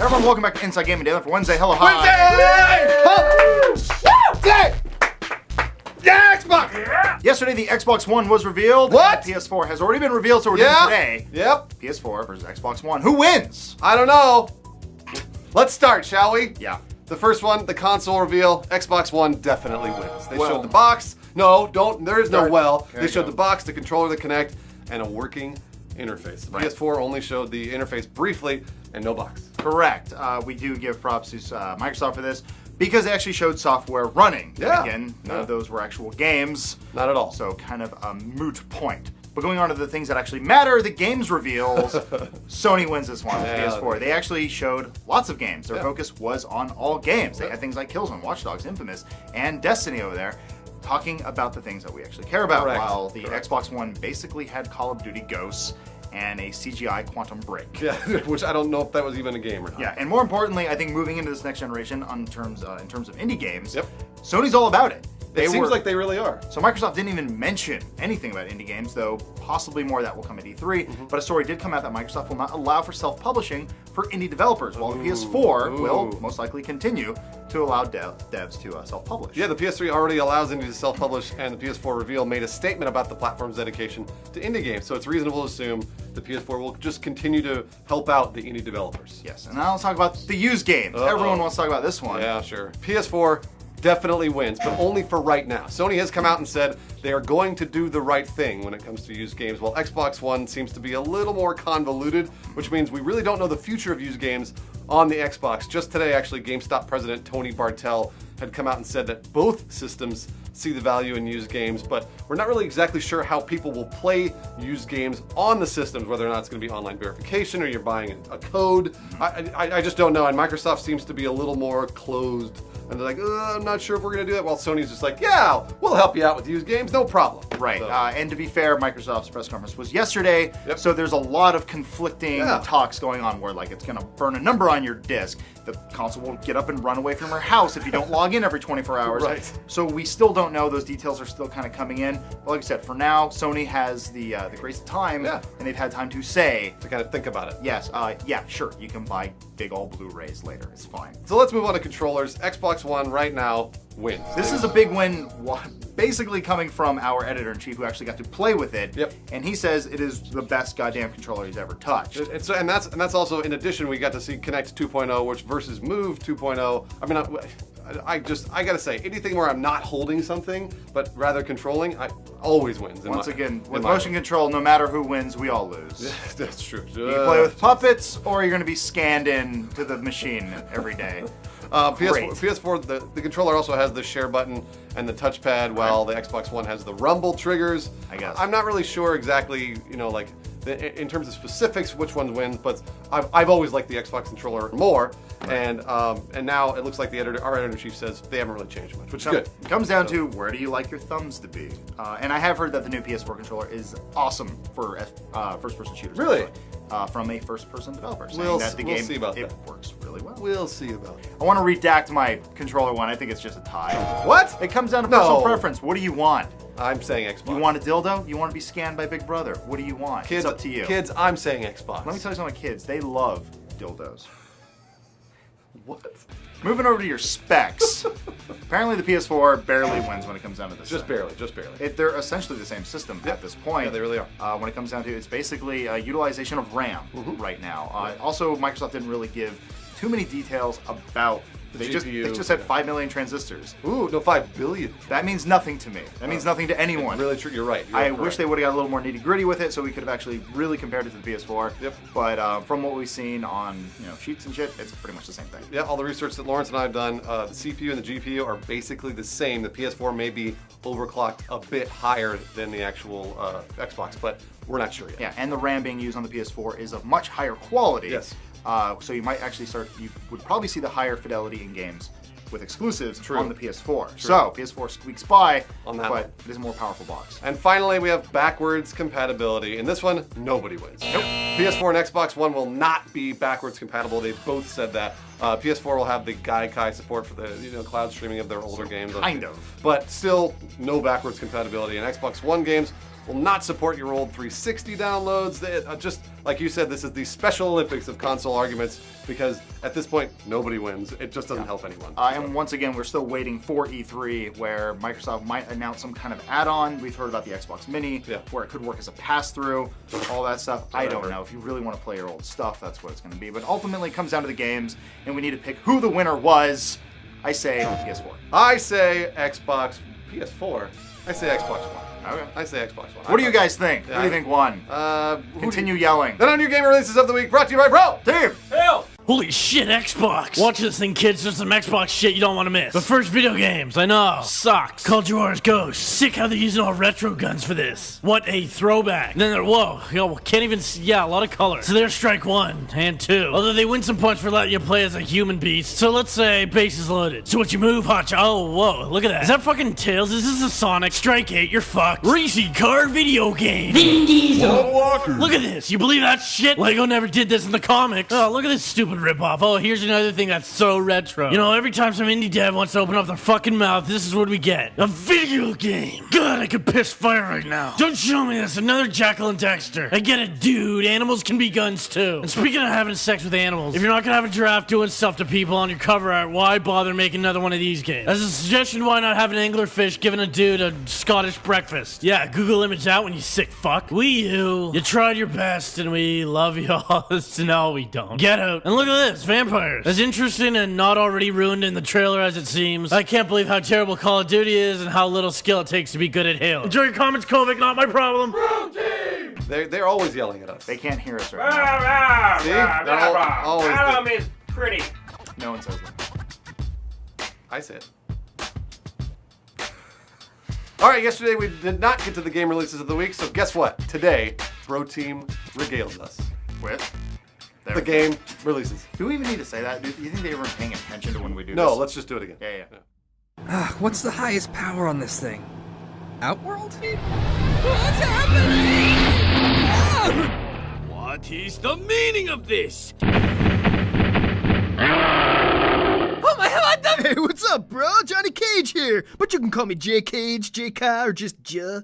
Everyone, welcome back to Inside Gaming Daily for Wednesday. Hello, hi. Wednesday! Yeah, Xbox! Yeah. Yesterday, the Xbox One was revealed. What? The PS4 has already been revealed, so we're doing today. Yep. PS4 versus Xbox One. Who wins? I don't know. Let's start, shall we? Yeah. The first one, the console reveal, Xbox One definitely wins. They showed the box. No, don't. There is no well. They showed the box, the controller, the Kinect, and a working interface. The PS4 only showed the interface briefly and no box. Correct. We do give props to Microsoft for this because they actually showed software running. Yeah. And again, none of those were actual games. Not at all. So kind of a moot point. But going on to the things that actually matter, the games reveals, Sony wins this one with PS4. They actually showed lots of games. Their focus was on all games. They had things like Killzone, Watch Dogs, Infamous, and Destiny over there, talking about the things that we actually care about, while the Xbox One basically had Call of Duty Ghosts and a CGI Quantum Break. Yeah, which I don't know if that was even a game or not. Yeah, and more importantly, I think moving into this next generation in terms of indie games, Sony's all about it. It seems like they really are. So Microsoft didn't even mention anything about indie games, though possibly more of that will come at E3. But a story did come out that Microsoft will not allow for self-publishing for indie developers, while the PS4 will most likely continue to allow devs to self-publish. Yeah, the PS3 already allows indie to self-publish, and the PS4 reveal made a statement about the platform's dedication to indie games. So it's reasonable to assume the PS4 will just continue to help out the indie developers. Yes, and now let's talk about the used games. Everyone wants to talk about this one. Yeah, sure. PS4 definitely wins, but only for right now. Sony has come out and said they are going to do the right thing when it comes to used games, while Xbox One seems to be a little more convoluted, which means we really don't know the future of used games on the Xbox. Just today, actually, GameStop president Tony Bartel had come out and said that both systems see the value in used games, but we're not really exactly sure how people will play used games on the systems, whether or not it's going to be online verification or you're buying a code. I just don't know, and Microsoft seems to be a little more closed. And they're like, I'm not sure if we're going to do that. While Sony's just like, yeah, we'll help you out with used games, no problem. Right, so. And to be fair, Microsoft's press conference was yesterday, so there's a lot of conflicting talks going on where like it's going to burn a number on your disc. The console will get up and run away from your house if you don't log in every 24 hours. So we still don't know. Those details are still kind of coming in. But like I said, for now, Sony has the grace of time, and they've had time to say. To kind of think about it. Yes, yeah, sure, you can buy big old Blu-rays later. It's fine. So let's move on to controllers. Xbox One right now wins. This is a big win, basically coming from our editor-in-chief who actually got to play with it. And he says it is the best goddamn controller he's ever touched. And that's also, in addition, we got to see Kinect 2.0, which versus Move 2.0. I mean, I gotta say, anything where I'm not holding something, but rather controlling, always wins. Once again, with motion control, no matter who wins, we all lose. That's true. You play with puppets, or you're gonna be scanned in to the machine every day. PS4, the controller also has the share button and the touchpad, while the Xbox One has the rumble triggers. I guess. I'm not really sure exactly, like in terms of specifics, which one wins, but I've always liked the Xbox controller more, and now it looks like our editor-in-chief says they haven't really changed much, which is good. It comes down to where do you like your thumbs to be, and I have heard that the new PS4 controller is awesome for first-person shooters. Really? From a first-person developer, saying that the game see about it works really well. We'll see about it. I want to redact my controller one. I think it's just a tie. What? It comes down to personal preference. What do you want? I'm saying Xbox. You want a dildo? You want to be scanned by Big Brother? What do you want? Kids, it's up to you. Kids, I'm saying Xbox. Let me tell you something, kids. They love dildos. What? Moving over to your specs. Apparently the PS4 barely wins when it comes down to this. Just barely. They're essentially the same system at this point. Yeah, they really are. When it comes down to it, it's basically utilization of RAM right now. Also, Microsoft didn't really give too many details about They just had 5 million transistors. Ooh, no, 5 billion. That means nothing to me. That means nothing to anyone. Really true. You're right. I wish they would have got a little more nitty gritty with it, so we could have actually really compared it to the PS4. Yep. But from what we've seen on sheets and shit, it's pretty much the same thing. Yeah, all the research that Lawrence and I have done, the CPU and the GPU are basically the same. The PS4 may be overclocked a bit higher than the actual Xbox, but we're not sure yet. Yeah, and the RAM being used on the PS4 is of much higher quality. Yes. So you might actually you would probably see the higher fidelity in games with exclusives on the PS4. So PS4 squeaks by on that, but it is a more powerful box. And finally, we have backwards compatibility. In this one, nobody wins. Nope. PS4 and Xbox One will not be backwards compatible. They both said that. PS4 will have the Gaikai support for the cloud streaming of their older games. Kind of. But still, no backwards compatibility. And Xbox One games will not support your old 360 downloads. Just like you said, this is the Special Olympics of console arguments because at this point, nobody wins. It just doesn't help anyone. And once again, we're still waiting for E3 where Microsoft might announce some kind of add-on. We've heard about the Xbox Mini, where it could work as a pass-through, all that stuff. I don't know. If you really want to play your old stuff, that's what it's going to be. But ultimately, it comes down to the games, and we need to pick who the winner was. I say PS4. I say Xbox. PS4? I say Xbox One. Okay. I say Xbox One. What do you guys think? Who do you think won? Continue yelling. Then on your game releases of the week, brought to you by Bro Team. Hell! Holy shit, Xbox! Watch this thing, kids. There's some Xbox shit you don't want to miss. But first, video games. I know. Sucks. Called Yours Ghost. Sick how they're using all retro guns for this. What a throwback. Then they're, whoa. Yo, can't even see. Yeah, a lot of color. So there's strike 1 and 2. Although they win some points for letting you play as a human beast. So let's say base is loaded. So what you move, hotcha. Oh, whoa. Look at that. Is that fucking Tails? Is this a Sonic? Strike 8. You're fucked. Reese car video game. Vin Diesel. Look at this. You believe that shit? Lego never did this in the comics. Oh, look at this stupid ripoff. Oh, here's another thing that's so retro. You know, every time some indie dev wants to open up their fucking mouth, this is what we get. A video game. God, I could piss fire right now. Don't show me this. Another Jackal and Dexter. I get it, dude. Animals can be guns too. And speaking of having sex with animals, if you're not gonna have a giraffe doing stuff to people on your cover art, why bother making another one of these games? As a suggestion, why not have an anglerfish giving a dude a Scottish breakfast? Yeah, Google image that when you sick fuck. You tried your best and we love y'all. No, we don't. Get out. And look at this. Vampires. As interesting and not already ruined in the trailer as it seems. I can't believe how terrible Call of Duty is and how little skill it takes to be good at Halo. Enjoy your comments, Kovic, not my problem. Bro Team! They're always yelling at us. They can't hear us right now. See? They're always Adam is pretty. No one says that. I say it. All right, yesterday we did not get to the game releases of the week, so guess what? Today, Bro Team regales us with the game releases. Do we even need to say that? Do you think they were paying attention to when we do this? No, let's just do it again. Yeah. What's the highest power on this thing? Outworld? What's happening? What is the meaning of this? Oh my god! Hey, what's up, bro? Johnny Cage here. But you can call me J Cage, J Kai, or just J.